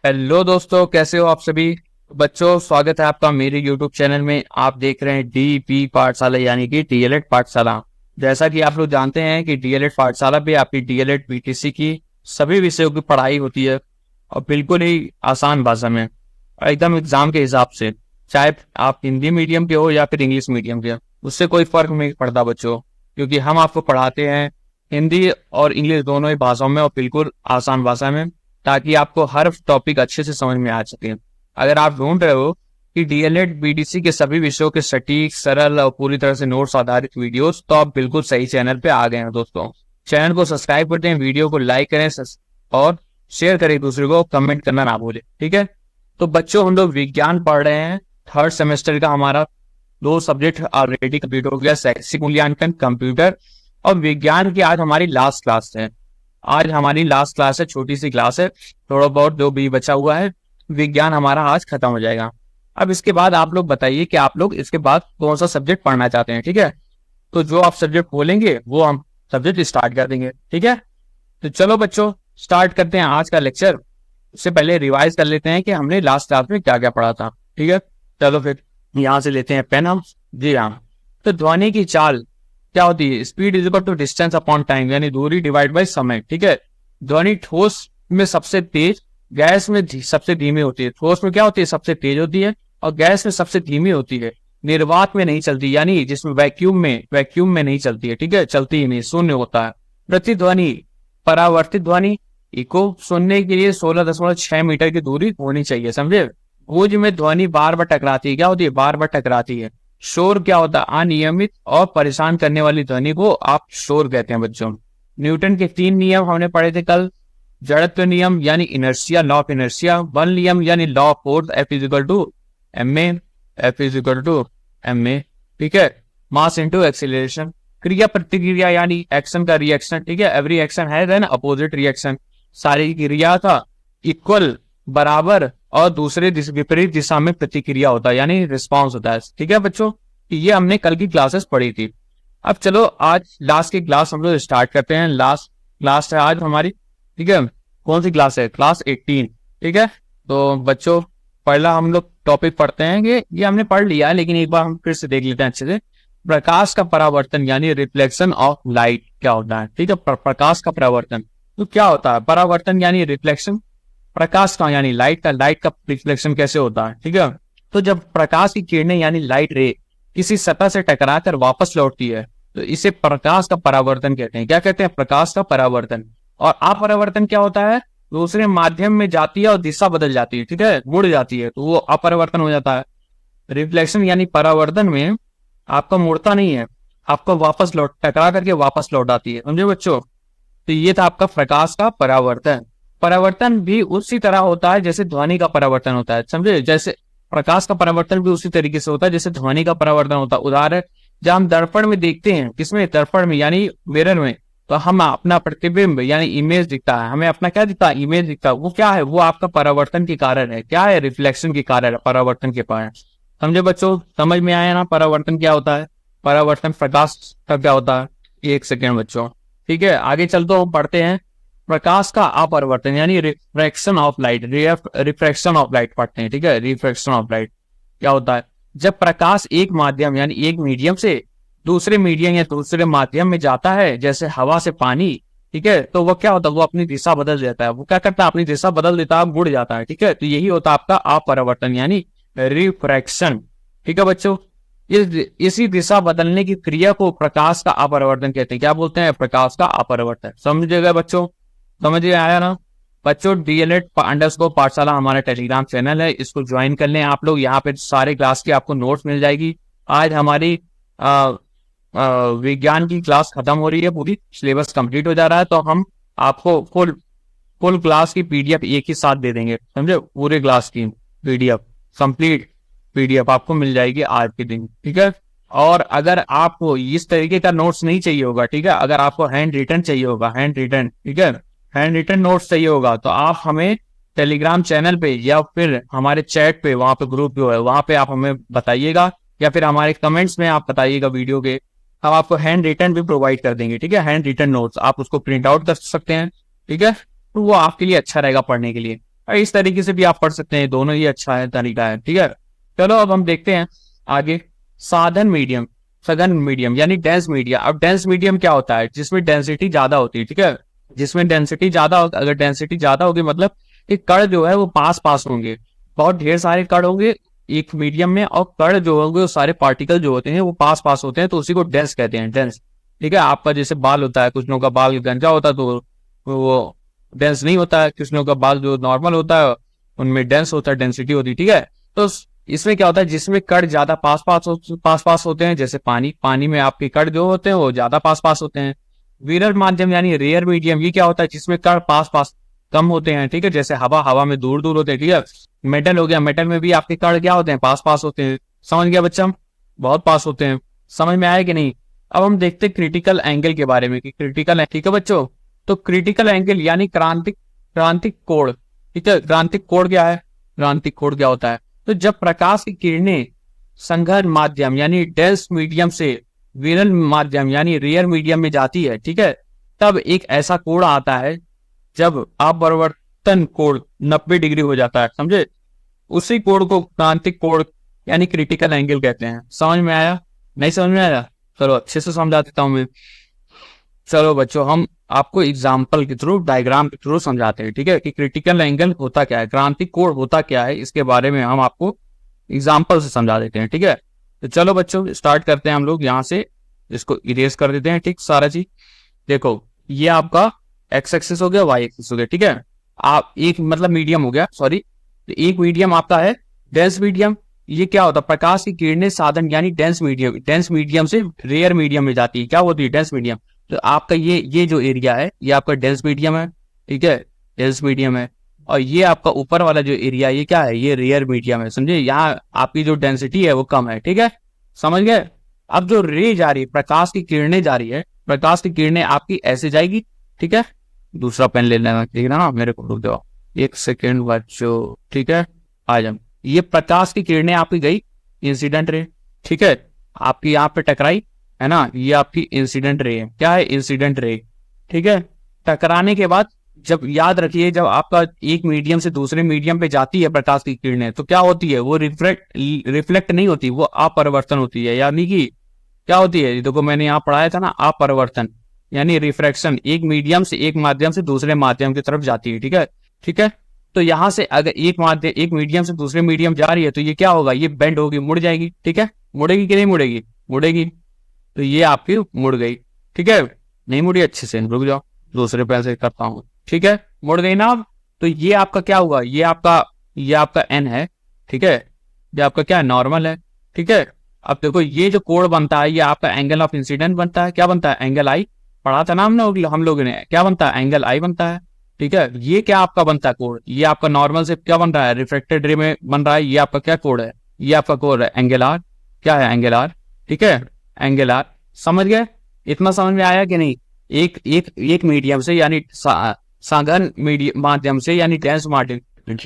Hello दोस्तों, कैसे हो आप सभी बच्चों। स्वागत है आपका मेरे YouTube चैनल में। आप देख रहे हैं डीपी पाठशाला यानी कि डीएलएड पाठशाला। जैसा कि आप लोग जानते हैं कि डीएलएड पाठशाला पे आपकी डीएलएड बीटीसी की सभी विषयों की पढ़ाई होती है और बिल्कुल ही आसान भाषा में, एकदम एग्जाम के हिसाब से। चाहे आप हिंदी मीडियम के हो या फिर इंग्लिश मीडियम के, उससे कोई फर्क नहीं पड़ता बच्चों, क्योंकि हम आपको पढ़ाते हैं हिंदी और इंग्लिश दोनों ही भाषाओं में और बिल्कुल आसान भाषा में, ताकि आपको हर टॉपिक अच्छे से समझ में आ सके। अगर आप ढूंढ रहे हो कि डीएलएड बीटीसी के सभी विषयों के सटीक, सरल और पूरी तरह से नोट्स आधारित वीडियोस, तो आप बिल्कुल सही चैनल पे आ गए हैं दोस्तों। चैनल को सब्सक्राइब करते हैं, वीडियो को लाइक करें और शेयर करें दूसरे को, कमेंट करना ना भूलें, ठीक है। तो बच्चों, हम लोग विज्ञान पढ़ रहे हैं। थर्ड सेमेस्टर का हमारा 2 सब्जेक्ट ऑलरेडी कंप्लीट हो गया, शैक्षिक मूल्यांकन, कंप्यूटर और विज्ञान की आज हमारी लास्ट क्लास है। आज हमारी लास्ट क्लास है, छोटी सी क्लास है, थोड़ा बहुत जो भी बचा हुआ है विज्ञान हमारा आज खत्म हो जाएगा। अब इसके बाद आप लोग बताइए कि आप लोग इसके बाद कौन सा सब्जेक्ट पढ़ना चाहते हैं, ठीक है। तो जो आप सब्जेक्ट बोलेंगे वो हम सब्जेक्ट स्टार्ट कर देंगे, ठीक है। तो चलो बच्चों, स्टार्ट करते हैं आज का लेक्चर। उससे पहले रिवाइज कर लेते हैं कि हमने लास्ट क्लास में क्या क्या पढ़ा था, ठीक है। चलो फिर यहाँ से लेते हैं पेन हम। जी हाँ, तो ध्वनि की चाल क्या होती है? Speed is equal to distance upon time, यानी दूरी डिवाइड बाय समय, ठीक है। ध्वनि ठोस में सबसे तेज, गैस में सबसे धीमी होती है। ठोस में क्या होती है? सबसे तेज होती है, और गैस में सबसे धीमी होती है। निर्वात में नहीं चलती, यानी जिसमें वैक्यूम में नहीं चलती है, ठीक है, चलती ही नहीं, शून्य होता है। प्रतिध्वनि, परावर्तित ध्वनि, इको सुनने के लिए 16.6 मीटर की दूरी होनी चाहिए, समझे। गूंज में ध्वनि बार बार टकराती है, क्या होती है? बार बार टकराती है। शोर क्या होता है? अनियमित और परेशान करने वाली ध्वनि को आप शोर कहते हैं बच्चों। न्यूटन के 3 नियम हमने पढ़े थे कल। जड़त्व नियम यानी इनर्शिया, लॉ ऑफ इनर्शिया। बल नियम यानी law of force, F is equal to M A, ठीक है। Mass into acceleration. क्रिया प्रतिक्रिया यानी एक्शन का रिएक्शन, ठीक है। Every action has an opposite reaction. सारी क्रिया का इक्वल, बराबर और दूसरे विपरीत दिशा में प्रतिक्रिया होता है, यानी रिस्पॉन्स होता है, ठीक है बच्चों। ये हमने कल की क्लासेस पढ़ी थी। अब चलो आज लास्ट की क्लास हम लोग स्टार्ट करते हैं। लास्ट क्लास है आज हमारी, ठीक है। कौन सी क्लास है? क्लास 18, ठीक है। तो बच्चों, पहला हम लोग टॉपिक पढ़ते हैं कि ये हमने पढ़ लिया है, लेकिन एक बार हम फिर से देख लेते हैं अच्छे से। प्रकाश का परावर्तन यानी रिफ्लेक्शन ऑफ लाइट क्या होता है, ठीक है। प्रकाश का परावर्तन तो क्या होता है? परावर्तन यानी रिफ्लेक्शन, प्रकाश का यानी लाइट का रिफ्लेक्शन कैसे होता है, ठीक है। तो जब प्रकाश की किरणें यानी लाइट रे किसी सतह से टकराकर वापस लौटती है, तो इसे प्रकाश का परावर्तन कहते हैं। क्या कहते हैं? प्रकाश का परावर्तन। और अपरावर्तन क्या होता है? दूसरे माध्यम में जाती है और दिशा बदल जाती है, ठीक है, मुड़ जाती है, तो वो अपरावर्तन हो जाता है। रिफ्लेक्शन यानी परावर्तन में आपका मुड़ता नहीं है, आपको वापस लौट टकरा करके वापस लौट आती है, समझे बच्चों। तो ये था आपका प्रकाश का परावर्तन। परावर्तन भी उसी तरह होता है जैसे ध्वनि का परावर्तन होता है, समझे। जैसे प्रकाश का परावर्तन भी उसी तरीके से होता है जैसे ध्वनि का परावर्तन होता है। उदाहरण, जब हम दर्पण में देखते हैं, किसमें? दर्पण में यानी मिरर में, तो हम अपना प्रतिबिंब यानी इमेज दिखता है, हमें अपना क्या दिखता है? इमेज दिखता है। वो क्या है? वो आपका परावर्तन के कारण है। क्या है? रिफ्लेक्शन के कारण है, परावर्तन के कारण। समझे बच्चों? समझ में आया ना परावर्तन क्या होता है, परावर्तन प्रकाश का क्या होता है। एक सेकेंड बच्चों, ठीक है। आगे चलते हम पढ़ते हैं प्रकाश का अपरिवर्तन यानी refraction of light. Refraction of light पढ़ते हैं, ठीक है। रिफ्रैक्शन ऑफ लाइट क्या होता है? जब प्रकाश एक माध्यम यानी एक मीडियम से दूसरे मीडियम या दूसरे माध्यम में जाता है, जैसे हवा से पानी, ठीक है, तो वो क्या होता है? वो अपनी दिशा बदल देता है। वो क्या करता है? अपनी दिशा बदल देता है, मुड़ जाता है, ठीक है। तो यही होता है आपका अपरिवर्तन यानी रिफ्रैक्शन, ठीक है बच्चों। इसी दिशा बदलने की क्रिया को प्रकाश का अपरिवर्तन कहते हैं। क्या बोलते हैं? प्रकाश का अपरिवर्तन। समझिएगा बच्चों, समझ आया ना बच्चों। डीएलएड अंडरस्कोर पाठशाला हमारा टेलीग्राम चैनल है, इसको ज्वाइन कर लें आप लोग। यहाँ पे सारे क्लास की आपको नोट्स मिल जाएगी। आज हमारी विज्ञान की क्लास खत्म हो रही है, पूरी सिलेबस कंप्लीट हो जा रहा है, तो हम आपको फुल क्लास की पीडीएफ एक ही साथ दे देंगे, समझे। पूरे क्लास की पीडीएफ, कंप्लीट पीडीएफ आपको मिल जाएगी आज के दिन, ठीक है। और अगर आपको इस तरीके का नोट्स नहीं चाहिए होगा, ठीक है, अगर आपको हैंड रिटन चाहिए होगा, हैंड रिटन, ठीक है, हैंड रिटन नोट्स चाहिए होगा, तो आप हमें टेलीग्राम चैनल पे या फिर हमारे चैट पे, वहां पे ग्रुप जो है वहां पे आप हमें बताइएगा, या फिर हमारे कमेंट्स में आप बताइएगा वीडियो के, हम आपको हैंड रिटन भी प्रोवाइड कर देंगे, ठीक है। हैंड रिटन नोट्स आप उसको प्रिंट आउट कर सकते हैं, ठीक है, तो वो आपके लिए अच्छा रहेगा पढ़ने के लिए। और इस तरीके से भी आप पढ़ सकते हैं, दोनों ही अच्छा है तरीका है, ठीक है। चलो अब हम देखते हैं आगे, साधन मीडियम, सघन मीडियम यानी डेंस मीडियम। अब डेंस मीडियम क्या होता है, जिसमें डेंसिटी ज्यादा होती है, ठीक है, जिसमें डेंसिटी ज्यादा हो, अगर डेंसिटी ज्यादा होगी मतलब कि कण जो है वो पास पास होंगे, बहुत ढेर सारे कण होंगे एक मीडियम में, और कण जो होंगे वो सारे पार्टिकल जो होते हैं वो पास पास होते हैं, तो उसी को डेंस कहते हैं, डेंस, ठीक है। आपका जैसे बाल होता है, कुछ लोगों का बाल गंजा होता है तो वो डेंस नहीं होता है, कुछ लोगों का बाल जो नॉर्मल होता है उनमें डेंस होता है, डेंसिटी होती है, ठीक है। तो इसमें क्या होता है, जिसमें कण ज्यादा पास पास होते हैं, जैसे पानी, पानी में आपके कण जो होते हैं वो ज्यादा पास पास होते हैं। विरल माध्यम यानी रेयर मीडियम, ये क्या होता है, जिसमें कण पास पास कम होते हैं, ठीक है, जैसे हवा, हवा में दूर दूर होते हैं, ठीक है। मेटल हो गया, मेटल में भी आपके कण क्या होते हैं, पास पास होते हैं, समझ गया बच्चा, बहुत पास होते हैं, समझ में आया कि नहीं। अब हम देखते हैं क्रिटिकल एंगल के बारे में कि क्रिटिकल, ठीक है बच्चों। तो क्रिटिकल एंगल यानी क्रांतिक, क्रांतिक कोण, ठीक है। क्रांतिक कोण क्या है, क्रांतिक कोण क्या होता है, तो जब प्रकाश की किरणें संघन माध्यम यानी डेंस मीडियम से विरल माध्यम यानी रेयर मीडियम में जाती है, ठीक है, तब एक ऐसा कोण आता है जब अपवर्तन कोण 90 डिग्री हो जाता है, समझे, उसी कोण को क्रांतिक कोण यानी क्रिटिकल एंगल कहते हैं। समझ में आया, नहीं समझ में आया, चलो अच्छे से समझा देता हूं मैं। चलो बच्चों, हम आपको एग्जाम्पल के थ्रू, डायग्राम के थ्रू समझाते हैं, ठीक है, कि क्रिटिकल एंगल होता क्या है, क्रांतिक कोण होता क्या है, इसके बारे में हम आपको एग्जाम्पल से समझा देते हैं, ठीक है। तो चलो बच्चों स्टार्ट करते हैं हम लोग, यहाँ से इसको इरेज कर देते हैं, ठीक, सारा चीज। देखो ये आपका एक्स एक्सिस हो गया, वाई एक्सिस हो गया, ठीक है। आप एक मतलब मीडियम हो गया, सॉरी, तो एक मीडियम आपका है डेंस मीडियम। ये क्या होता है, प्रकाश की किरणें साधन यानी डेंस मीडियम, डेंस मीडियम से रेयर मीडियम में जाती है, क्या होती है, डेंस मीडियम। तो आपका ये जो एरिया है ये आपका डेंस मीडियम है, ठीक है, डेंस मीडियम है। और ये आपका ऊपर वाला जो एरिया ये क्या है, ये रेयर मीडियम है, समझे, यहाँ आपकी जो डेंसिटी है वो कम है, ठीक है, समझ गए। अब जो रे जा रही है, प्रकाश की किरणें जा रही है, प्रकाश की किरणें आपकी ऐसे जाएगी, ठीक है। दूसरा पेन ले लेना, ठीक है ना, मेरे को रुक जाओ एक सेकेंड बच्चों, ठीक है, आ जाओ। ये प्रकाश की किरणें आपकी गई इंसिडेंट रे, ठीक है, आपकी यहाँ पे टकराई है ना, ये आपकी इंसिडेंट रे है, क्या है, इंसिडेंट रे, ठीक है। टकराने के बाद जब याद रखिए, जब आपका एक मीडियम से दूसरे मीडियम पे जाती है प्रकाश की किरणें, तो क्या होती है, वो रिफ्लेक्ट नहीं होती, वो अपरिवर्तन होती है, यानी कि क्या होती है, देखो मैंने यहाँ पढ़ाया था ना, अपरिवर्तन यानी रिफ्रैक्शन, एक मीडियम से, एक माध्यम से दूसरे माध्यम की तरफ जाती है, ठीक है, ठीक है। तो यहां से अगर एक मीडियम से दूसरे मीडियम जा रही है तो ये क्या होगा, ये बेंड होगी, मुड़ जाएगी, ठीक है, मुड़ेगी कि नहीं मुड़ेगी, मुड़ेगी, तो ये आपकी मुड़ गई, ठीक है, नहीं मुड़ी, अच्छे से रुक जाओ, दूसरे पैर से करता हूँ, ठीक है, मुड़ गई ना। अब तो ये आपका क्या हुआ, ये आपका एन है, ठीक है, ये आपका क्या है, नॉर्मल है, ठीक है। अब देखो ये जो कोण बनता है ये आपका एंगल ऑफ इंसिडेंट बनता है, क्या बनता है, एंगल आई, पढ़ा था ना हम लोगों ने, क्या बनता है, एंगल आई बनता है, ठीक है। ये क्या आपका बनता है कोण, ये आपका नॉर्मल से क्या बन रहा है, रिफ्लेक्टेड रे में बन रहा है, ये आपका क्या कोण है, ये आपका कोण है एंगल आर, क्या है, एंगल आर, ठीक है, एंगल आर, समझ गए, इतना समझ में आया कि नहीं। एक मीडियम से यानी साधन मीडियम माध्यम से यानी डेंस माध्यम,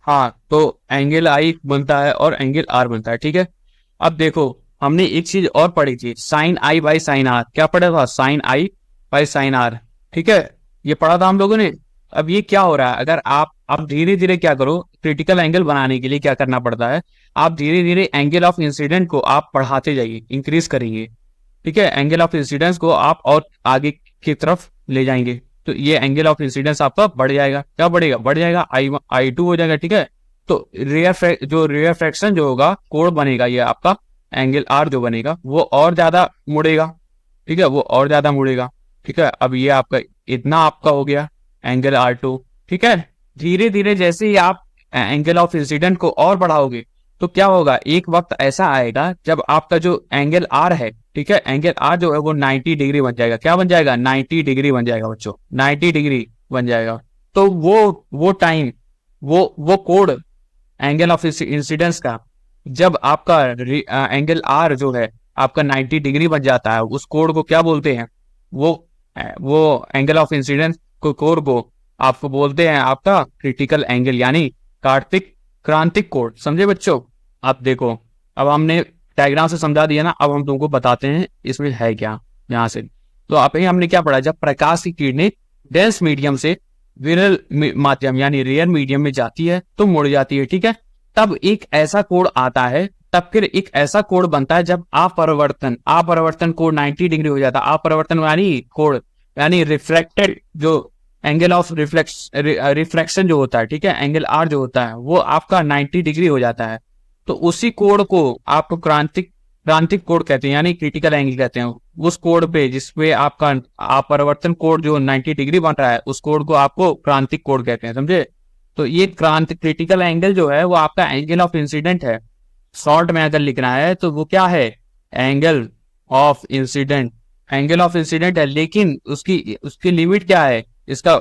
हाँ, तो एंगल आई बनता है और एंगल आर बनता है, ठीक है। अब देखो हमने एक चीज और पढ़ी थी, sine i by sine r, क्या पढ़ा था, sine i by sine r, ठीक है, ये पढ़ा था हम लोगों ने। अब ये क्या हो रहा है, अगर आप धीरे धीरे क्या करो, क्रिटिकल एंगल बनाने के लिए क्या करना पड़ता है, आप धीरे धीरे एंगल ऑफ इंसिडेंट को आप बढ़ाते जाइए, इंक्रीज करेंगे, ठीक है, एंगल ऑफ इंसिडेंस को आप और आगे की तरफ ले जाएंगे, तो ये एंगल ऑफ इंसिडेंस आपका बढ़ जाएगा, क्या बढ़ेगा, बढ़ जाएगा, I2 हो जाएगा, ठीक है। तो रेयर फ्रैक्शन जो होगा, कोण बनेगा ये आपका एंगल आर जो बनेगा वो और ज्यादा मुड़ेगा, ठीक है, वो और ज्यादा मुड़ेगा, ठीक है। अब ये आपका इतना आपका हो गया एंगल R2, ठीक है। धीरे धीरे जैसे ही आप एंगल ऑफ इंसिडेंट को और बढ़ाओगे तो क्या होगा, एक वक्त ऐसा आएगा जब आपका जो एंगल आर है, ठीक है, एंगल आर जो है वो 90 डिग्री बन जाएगा, क्या बन जाएगा, 90 डिग्री बन जाएगा बच्चों, 90 डिग्री बन जाएगा। तो वो टाइम, वो कोण एंगल ऑफ इंसिडेंस का, जब आपका एंगल आर जो है आपका 90 डिग्री बन जाता है, उस कोण को क्या बोलते हैं, वो एंगल ऑफ इंसिडेंस को, कोण को आपको बोलते हैं आपका क्रिटिकल एंगल यानी क्रांतिक कोण, समझे बच्चों। आप देखो अब हमने डायग्राम से समझा दिया ना, अब हम तुमको बताते हैं इसमें है क्या, यहाँ से। तो आप ही हमने क्या पढ़ा, जब प्रकाश की किरणें डेंस मीडियम से विरल माध्यम यानी रेयर मीडियम में जाती है तो मुड़ जाती है, ठीक है। तब एक ऐसा कोण आता है, तब फिर एक ऐसा कोण बनता है जब अपरिवर्तन कोण 90 डिग्री हो जाता है। अपरिवर्तन यानी कोण यानी रिफ्लेक्टेड जो एंगल ऑफ रिफ्लेक्शन जो होता है, ठीक है, एंगल आर जो होता है वो आपका 90 डिग्री हो जाता है। तो उसी कोण को आपको क्रांतिक कोण कहते हैं यानी क्रिटिकल एंगल कहते हैं। उस कोण पे जिसपे आपका अपरिवर्तन कोण जो 90 डिग्री बन रहा है उस कोण को आपको क्रांतिक कोण कहते हैं, समझे। तो ये क्रिटिकल एंगल जो है वो आपका एंगल ऑफ इंसिडेंट है। शॉर्ट में अगर लिखना है तो वो क्या है, angle of incident. Angle of incident है, लेकिन उसकी लिमिट क्या है, इसका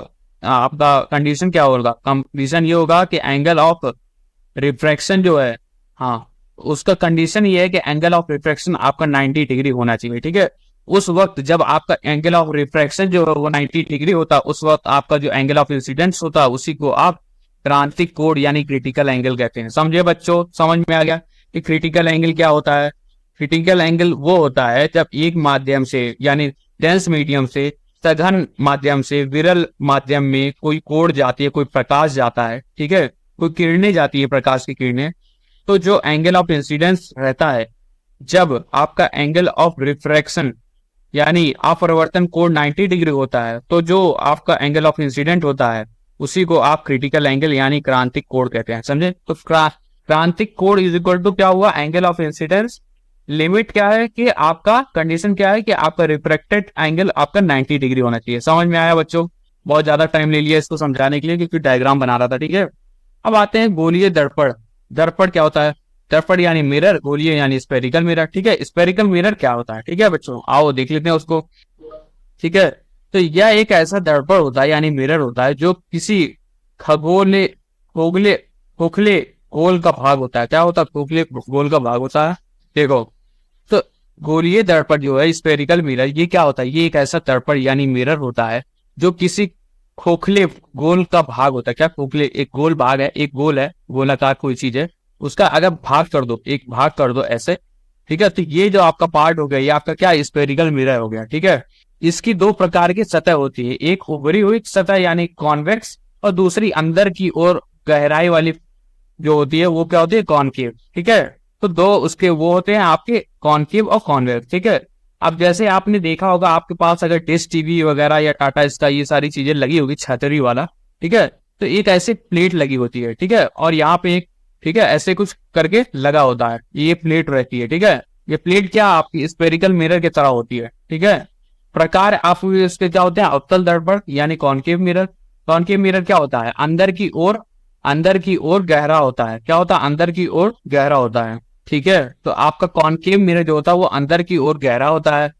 आपका कंडीशन क्या होगा, कंडीशन ये होगा कि एंगल ऑफ रिफ्रैक्शन जो है, हाँ उसका कंडीशन ये है कि एंगल ऑफ रिफ्रैक्शन आपका 90 डिग्री होना चाहिए, ठीक है। उस वक्त जब आपका एंगल ऑफ रिफ्रैक्शन जो है वो 90 डिग्री होता है, उस वक्त आपका जो एंगल ऑफ इंसिडेंस होता है उसी को आप क्रांतिक कोण यानी क्रिटिकल एंगल कहते हैं। समझे बच्चों, समझ में आ गया कि क्रिटिकल एंगल क्या होता है। क्रिटिकल एंगल वो होता है जब एक माध्यम से यानी डेंस मीडियम से सघन माध्यम से विरल माध्यम में कोई कोण जाती है, कोई प्रकाश जाता है, ठीक है, कोई किरणें जाती है, प्रकाश की किरणें। तो जो एंगल ऑफ इंसिडेंस रहता है जब आपका एंगल ऑफ रिफ्रैक्शन यानी अपरिवर्तन कोण 90 डिग्री होता है, तो जो आपका एंगल ऑफ इंसिडेंट होता है उसी को आप क्रिटिकल एंगल यानी क्रांतिक कोण कहते हैं, समझे। तो क्रांतिक कोण इज इक्वल टू क्या हुआ, एंगल ऑफ इंसिडेंस। लिमिट क्या है कि आपका कंडीशन क्या है कि आपका रिफ्रैक्टेड एंगल आपका 90 डिग्री होना चाहिए। समझ में आया बच्चों, बहुत ज्यादा टाइम ले लिया इसको समझाने के लिए क्योंकि डायग्राम बना रहा था, ठीक है। अब आते हैं गोलीय दर्पण। दर्पण क्या होता है, दर्पण यानी मिरर, गोलीय यानी स्पेरिकल मिरर, ठीक है। स्पेरिकल मिरर क्या होता है, ठीक है बच्चों, आओ देख लेते हैं उसको, ठीक है। तो यह एक ऐसा दर्पण होता है यानी मिरर होता है जो किसी खगोले खोखले खोखले गोल का भाग होता है। क्या होता है, खोखले गोल का भाग होता है। देखो, तो गोलीय दर्पण जो है स्पेरिकल मिरर, ये क्या होता है, ये एक ऐसा दर्पण यानी मिरर होता है जो किसी खोखले गोल का भाग होता है। क्या खोखले, एक गोल भाग है, एक गोल है, गोलाकार कोई चीज है, उसका अगर भाग कर दो, एक भाग कर दो ऐसे, ठीक है, तो ये जो आपका पार्ट हो गया ये आपका क्या स्पेरिकल मिरर हो गया, ठीक है। इसकी दो प्रकार की सतह होती है, एक उभरी हुई सतह यानी कॉन्वेक्स और दूसरी अंदर की ओर गहराई वाली जो होती है वो क्या होती है, कॉनकेव, ठीक है। तो दो उसके वो होते हैं आपके कॉनकेव और कॉन्वेक्स, ठीक है। अब जैसे आपने देखा होगा आपके पास अगर डिश टीवी वगैरह या टाटा स्काई ये सारी चीजें लगी होगी छतरी वाला, ठीक है, तो एक ऐसे प्लेट लगी होती है, ठीक है, और यहाँ पे एक, ठीक है, ऐसे कुछ करके लगा होता है, ये प्लेट रहती है, ठीक है। ये प्लेट क्या आपकी स्पेरिकल मिरर की तरह होती है, ठीक है। प्रकार आप इसके क्या होते हैं, अवतल दर्पण यानी कॉनकेव मिरर। कॉनकेव मिरर क्या होता है, अंदर की ओर गहरा होता है। क्या होता है, अंदर की ओर गहरा होता है, ठीक है। तो आपका कॉनकेव मिरर जो होता है वो अंदर की ओर गहरा होता है।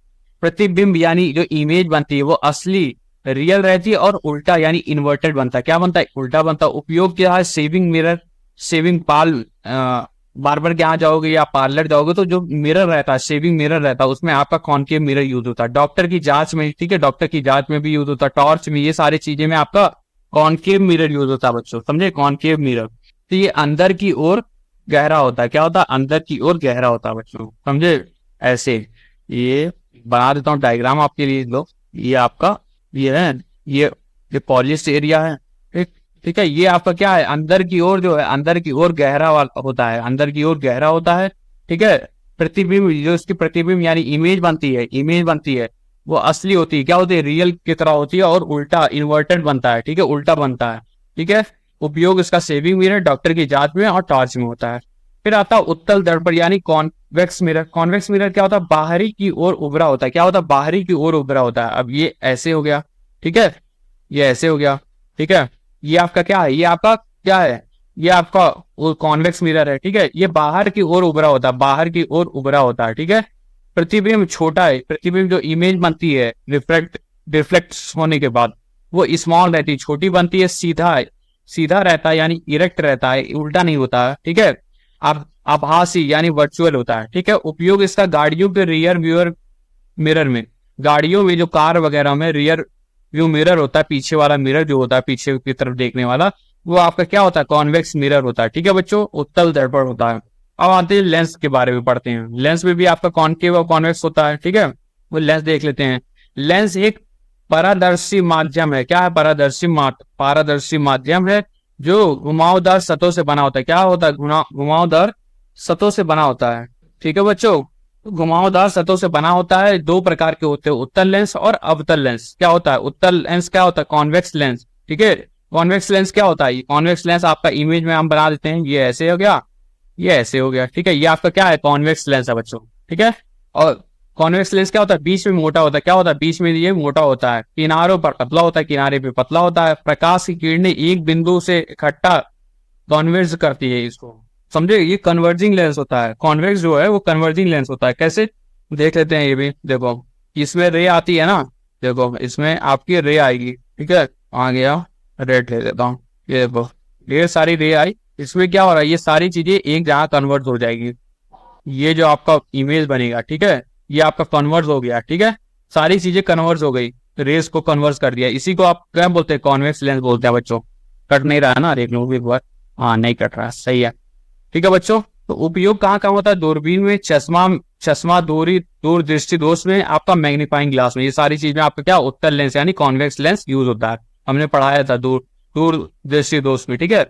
प्रतिबिंब यानी जो इमेज बनती है वो असली रियल रहती है और उल्टा यानी इन्वर्टेड बनता है। क्या बनता है, उल्टा बनता है। उपयोग क्या है, सेविंग मिरर, सेविंग बार्बर के यहाँ जाओगे या पार्लर जाओगे तो जो मिरर रहता है, शेविंग मिरर रहता है, उसमें आपका कॉनकेव मिरर यूज होता है। डॉक्टर की जांच में, ठीक है, डॉक्टर की जांच में भी यूज होता है, टॉर्च में, ये सारी चीजें में आपका कॉनकेव मिरर यूज होता है बच्चों, समझे, कॉनकेव मिरर। तो ये अंदर की ओर गहरा होता है। क्या होता है, अंदर की ओर गहरा होता है बच्चों, समझे। ऐसे ये बना देता हूँ डायग्राम आपके लिए, लो ये आपका ये है, ये पॉलिश एरिया है, ठीक, ठीक है। ये आपका क्या है, अंदर की ओर जो है, अंदर की ओर गहरा होता है, अंदर की ओर गहरा होता है, ठीक है। प्रतिबिंब, जो इसकी प्रतिबिंब यानी इमेज बनती है वो असली होती है, क्या होती है, रियल की तरह होती है और उल्टा इन्वर्टेड बनता है, ठीक है, उल्टा बनता है, ठीक है। उपयोग इसका सेविंग मिरर, डॉक्टर की जांच में और टॉर्च में होता है। फिर आता है उत्तल दर्पण यानी कॉन्वेक्स मिरर। कॉन्वेक्स मिरर क्या होता है, बाहरी की ओर उभरा होता है। क्या होता है, बाहरी की ओर उभरा होता है। अब ये ऐसे हो गया, ठीक है, ये ऐसे हो गया, ठीक है। ये आपका क्या है, ये आपका क्या है, ये आपका कॉन्वेक्स मिरर है, ठीक है। ये बाहर की ओर उभरा होता है, बाहर की ओर उभरा होता है, ठीक है। प्रतिबिंब छोटा है, प्रतिबिंब जो इमेज बनती है रिफ्लेक्ट होने के बाद वो स्मॉल रहती है, छोटी बनती है, सीधा रहता है यानी इरेक्ट रहता है, उल्टा नहीं होता है, ठीक है। अब आभासी यानी वर्चुअल होता है, ठीक है। उपयोग इसका गाड़ियों के रियर व्यूअर मिरर में, गाड़ियों में जो कार वगैरह में रियर व्यू मिरर होता है, पीछे वाला मिरर जो होता है, पीछे की तरफ देखने वाला, वो आपका क्या होता है, कॉन्वेक्स मिरर होता है, ठीक है बच्चों, उत्तल दर्पण होता है। अब आते हैं लेंस के बारे में पढ़ते हैं। लेंस में भी आपका कॉनकेव और कॉन्वेक्स होता है, ठीक है, वो लेंस देख लेते हैं। लेंस एक पारदर्शी माध्यम है। क्या है? पारदर्शी माध्यम है जो घुमावदार सतहों से बना होता है। क्या होता है? घुमावदार सतहों से बना होता है। ठीक है बच्चों, तो घुमावदार सतहों से बना होता है। दो प्रकार के होते हैं, उत्तल लेंस और अवतल लेंस। क्या होता है उत्तल लेंस? क्या होता है? Convex lens. ठीक है, कॉन्वेक्स लेंस क्या होता है? कॉन्वेक्स लेंस आपका इमेज में हम बना देते हैं, ये ऐसे हो गया, ये ऐसे हो गया। ठीक है, ये आपका क्या है? कॉन्वेक्स लेंस है बच्चों। ठीक है, और कॉन्वेक्स लेंस क्या होता है? बीच में मोटा होता है। क्या होता है? बीच में ये मोटा होता है, किनारों पर पतला होता है, किनारे पे पतला होता है। प्रकाश की किरणें एक बिंदु से इकट्ठा कॉन्वर्ज करती है इसको, समझे? ये कन्वर्जिंग लेंस होता है। कॉन्वेक्स जो है वो कन्वर्जिंग लेंस होता है। कैसे? देख लेते हैं। ये भी देखो, इसमें रे आती है ना, देखो इसमें आपकी रे आएगी। ठीक है, आ गया, रेड ले लेता हूँ। ये देखो, ये सारी रे आई। इसमें क्या हो रहा है? ये सारी चीजें एक जगह कन्वर्ट हो जाएगी। ये जो आपका इमेज बनेगा, ठीक है, ये आपका कन्वर्ज हो गया। ठीक है, सारी चीजें कन्वर्ज हो गई, रेस को कन्वर्ज कर दिया। इसी को आप क्या बोलते हैं? कॉन्वेक्स लेंस बोलते हैं बच्चों। कट नहीं रहा है ना, देख लो एक बार। हाँ, नहीं कट रहा, सही है। ठीक है बच्चों, तो उपयोग कहाँ कहाँ होता है? दूरबीन में, चश्मा दूरदृष्टि दोष में, आपका मैग्नीफाइंग ग्लास में। ये सारी चीज में आपका क्या? उत्तल लेंस यानी कॉन्वेक्स लेंस यूज होता है। हमने पढ़ाया था दूरदृष्टि दोष में। ठीक है,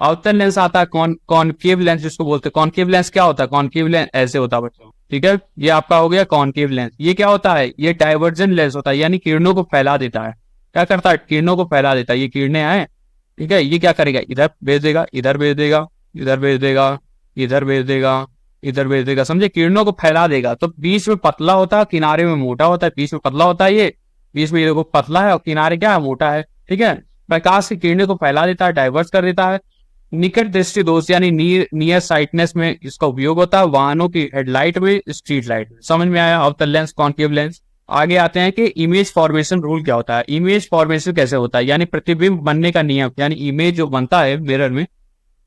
अवतल लेंस आता है कॉनकेव लेंस जिसको बोलते हैं। कॉनकेव लेंस क्या होता है? कॉनकेव लेंस ऐसे होता है बच्चों। ठीक है, ये आपका हो गया कॉनकेव लेंस। ये क्या होता है? ये डाइवर्जेंट लेंस होता है, यानी किरणों को फैला देता है। क्या करता है? किरणों को फैला देता है। ये किरणें हैं, ठीक है, ये क्या करेगा? इधर भेज देगा, इधर भेज देगा, इधर भेज देगा, इधर भेज देगा, इधर भेज देगा, समझे? किरणों को फैला देगा। तो बीच में पतला होता है, किनारे में मोटा होता है। बीच में पतला होता है, ये बीच में ये देखो पतला है, और किनारे क्या है? मोटा है। ठीक है, प्रकाश की किरणें को फैला देता है, डाइवर्ट कर देता है। निकट दृष्टि दोष यानी नियर साइटनेस में इसका उपयोग होता है, वाहनों की हेडलाइट में, स्ट्रीट लाइट में। समझ में आया? अवतल लेंस, कॉनकेव लेंस। आगे आते हैं कि इमेज फॉर्मेशन रूल क्या होता है। इमेज फॉर्मेशन कैसे होता है, यानी प्रतिबिंब बनने का नियम, यानी इमेज जो बनता है मिरर में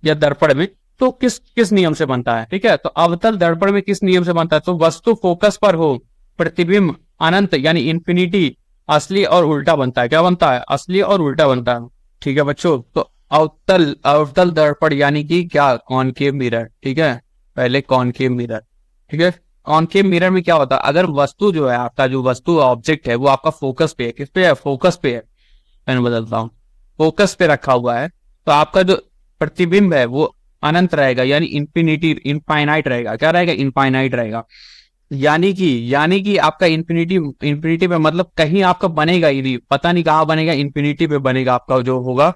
या दर्पण में, तो किस किस नियम से बनता है। ठीक है, तो अवतल दर्पण में किस नियम से बनता है? तो वस्तु फोकस पर हो, प्रतिबिंब अनंत यानी इंफिनिटी, असली और उल्टा बनता है। क्या बनता है? असली और उल्टा बनता है। ठीक है बच्चों, तो अवतल दर्पण यानी कि क्या? Concave mirror. ठीक है, पहले कॉनकेव मिरर। ठीक है, कॉनकेव मिरर में क्या होता है? अगर वस्तु जो है आपका, जो वस्तु ऑब्जेक्ट है वो आपका फोकस पे है। किस पे है? फोकस पे है। मैं बदलता हूँ, फोकस पे रखा हुआ है, तो आपका जो प्रतिबिंब है वो अनंत रहेगा, यानी इनफाइनाइट रहेगा। क्या रहेगा? इनफाइनाइट रहेगा। यानी कि आपका इंफिनिटी पे, मतलब कहीं आपका बनेगा ही नहीं, पता नहीं कहाँ बनेगा, इंफिनिटी पे बनेगा आपका जो होगा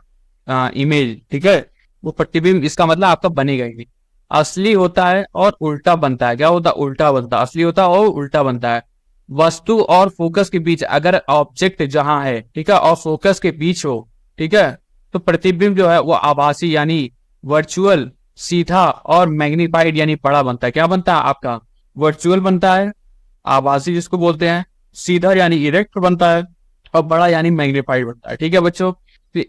इमेज। ठीक है, वो प्रतिबिंब, इसका मतलब आपका बनेगा ही नहीं। असली होता है और उल्टा बनता है। क्या होता है? उल्टा बनता है। असली होता है और उल्टा बनता है। वस्तु और फोकस के बीच अगर ऑब्जेक्ट जहां है, ठीक है, और फोकस के बीच हो, ठीक है, तो प्रतिबिंब जो है वो आभासी यानी वर्चुअल, सीधा और मैग्नीफाइड यानी बड़ा बनता है। क्या बनता है? आपका वर्चुअल बनता है, आभासी जिसको बोलते हैं, सीधा यानी इरेक्ट बनता है, और बड़ा यानी मैग्नीफाइड बनता है। ठीक है बच्चों,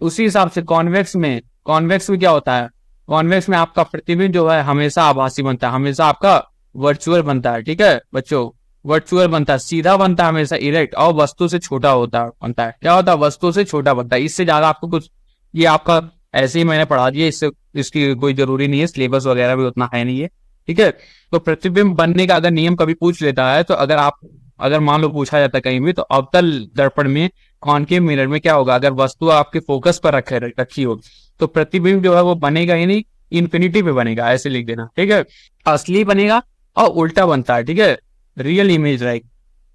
उसी हिसाब से कॉन्वेक्स में क्या होता है? कॉन्वेक्स में आपका प्रतिबिंब जो है हमेशा आभासी बनता है, हमेशा आपका वर्चुअल बनता है। ठीक है बच्चों, वर्चुअल बनता है, सीधा बनता है, हमेशा इरेक्ट, और वस्तु से छोटा बनता है। क्या होता है? वस्तु से छोटा बनता है। इससे ज्यादा आपको कुछ, ये आपका ऐसे ही मैंने पढ़ा दिया, इससे इसकी कोई जरूरी नहीं है, सिलेबस वगैरह भी उतना है नहीं है। ठीक है, तो प्रतिबिंब बनने का अगर नियम कभी पूछ लेता है, तो अगर मान लो पूछा जाता है कहीं भी, तो अवतल दर्पण में, कॉनकेव मिरर में क्या होगा? अगर वस्तु आपके फोकस पर रखी हो, तो प्रतिबिंब जो है वो बनेगा ही नहीं, इन्फिनिटी पे बनेगा। ऐसे लिख देना। ठीक है, असली बनेगा और उल्टा बनता है। ठीक है, रियल इमेज रहेगी,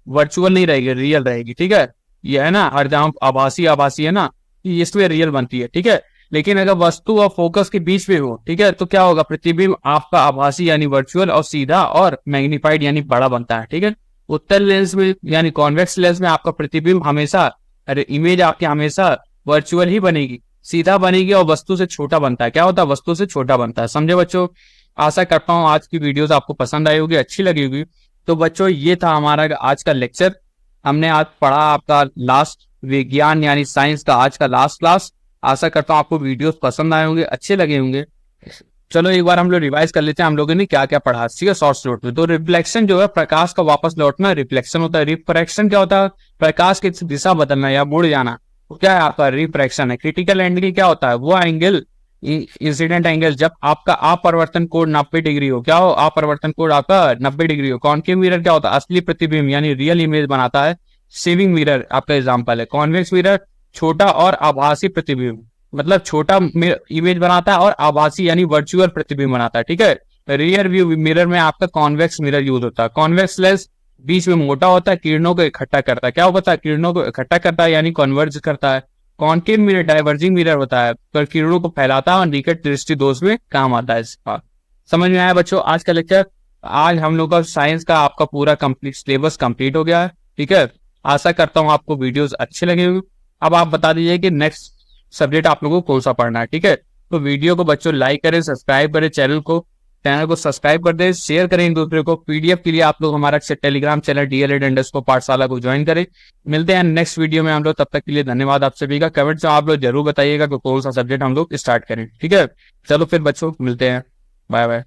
वर्चुअल नहीं रहेगी, रियल रहेगी। ठीक है, ये है ना, हर जहां आभासी है ना, इसमें रियल बनती है। ठीक है, लेकिन अगर वस्तु और फोकस के बीच में हो, ठीक है, तो क्या होगा? प्रतिबिंब आपका आभासी यानी वर्चुअल, और सीधा और मैग्नीफाइड यानी बड़ा बनता है। ठीक है, उत्तल लेंस में यानी कॉन्वेक्स लेंस में आपका प्रतिबिंब हमेशा, इमेज आपकी हमेशा वर्चुअल ही बनेगी, सीधा बनेगी, और वस्तु से छोटा बनता है। क्या होता है? वस्तु से छोटा बनता है। समझे बच्चों? आशा करता हूँ आज की वीडियोस आपको पसंद आई होगी, अच्छी लगी होगी। तो बच्चों, ये था हमारा आज का लेक्चर। हमने आज पढ़ा आपका लास्ट विज्ञान यानी साइंस का आज का लास्ट क्लास। आशा करता हूँ आपको वीडियोस पसंद आए होंगे, अच्छे लगे होंगे। चलो एक बार हम लोग रिवाइज कर लेते हैं, हम लोगों ने क्या क्या पढ़ा। ठीक है, शॉर्ट नोट में। तो रिफ्लेक्शन जो है प्रकाश का वापस लौटना रिफ्लेक्शन होता है। रिफ्रैक्शन क्या होता है? प्रकाश की दिशा बदलना या मुड़ जाना, तो क्या है आपका? रिफ्रैक्शन है। क्रिटिकल एंगल क्या होता है? वो एंगल, इंसिडेंट एंगल, जब आपका अपवर्तन कोण 90 डिग्री हो। क्या हो? अपवर्तन कोण आपका 90 डिग्री हो। कॉनकेव मिरर क्या होता है? असली प्रतिबिंब यानी रियल इमेज बनाता है। सेविंग मिरर आपका एग्जाम्पल है। कॉन्वेक्स मिरर छोटा और आभासी प्रतिबिंब, मतलब छोटा इमेज बनाता है और आभासी यानी वर्चुअल प्रतिबिंब बनाता है, ठीक है। रियर व्यू मिरर में आपका कॉन्वेक्स मिरर यूज होता है। कॉन्वेक्स लेंस बीच में मोटा होता है, किरणों को इकट्ठा करता है। क्या होता है? किरणों को इकट्ठा करता है यानी कन्वर्ज करता है। कॉन्केव मिरर डाइवर्जिंग मिरर होता है, पर किरणों को फैलाता है और निकट दृष्टि दोष में काम आता है इसका। समझ में आया बच्चों आज का लेक्चर? आज हम लोग का साइंस का आपका पूरा कंप्लीट सिलेबस कंप्लीट हो गया है, ठीक है। आशा करता हूँ आपको वीडियोस अच्छे लगे होंगे। अब आप बता दीजिए कि नेक्स्ट सब्जेक्ट आप लोगों को कौन सा पढ़ना है, ठीक है। तो वीडियो को बच्चों लाइक करें, सब्सक्राइब करें, चैनल को सब्सक्राइब कर दें, शेयर करें एक दूसरे को। पीडीएफ के लिए आप लोग हमारा टेलीग्राम चैनल DLED_पाठशाला को ज्वाइन करें। मिलते हैं नेक्स्ट वीडियो में हम लोग, तब तक के लिए धन्यवाद आप सभी का। कमेंट्स में आप लोग जरूर बताइएगा कि कौन सा सब्जेक्ट हम लोग स्टार्ट करें, ठीक है। चलो फिर बच्चों मिलते हैं, बाय बाय।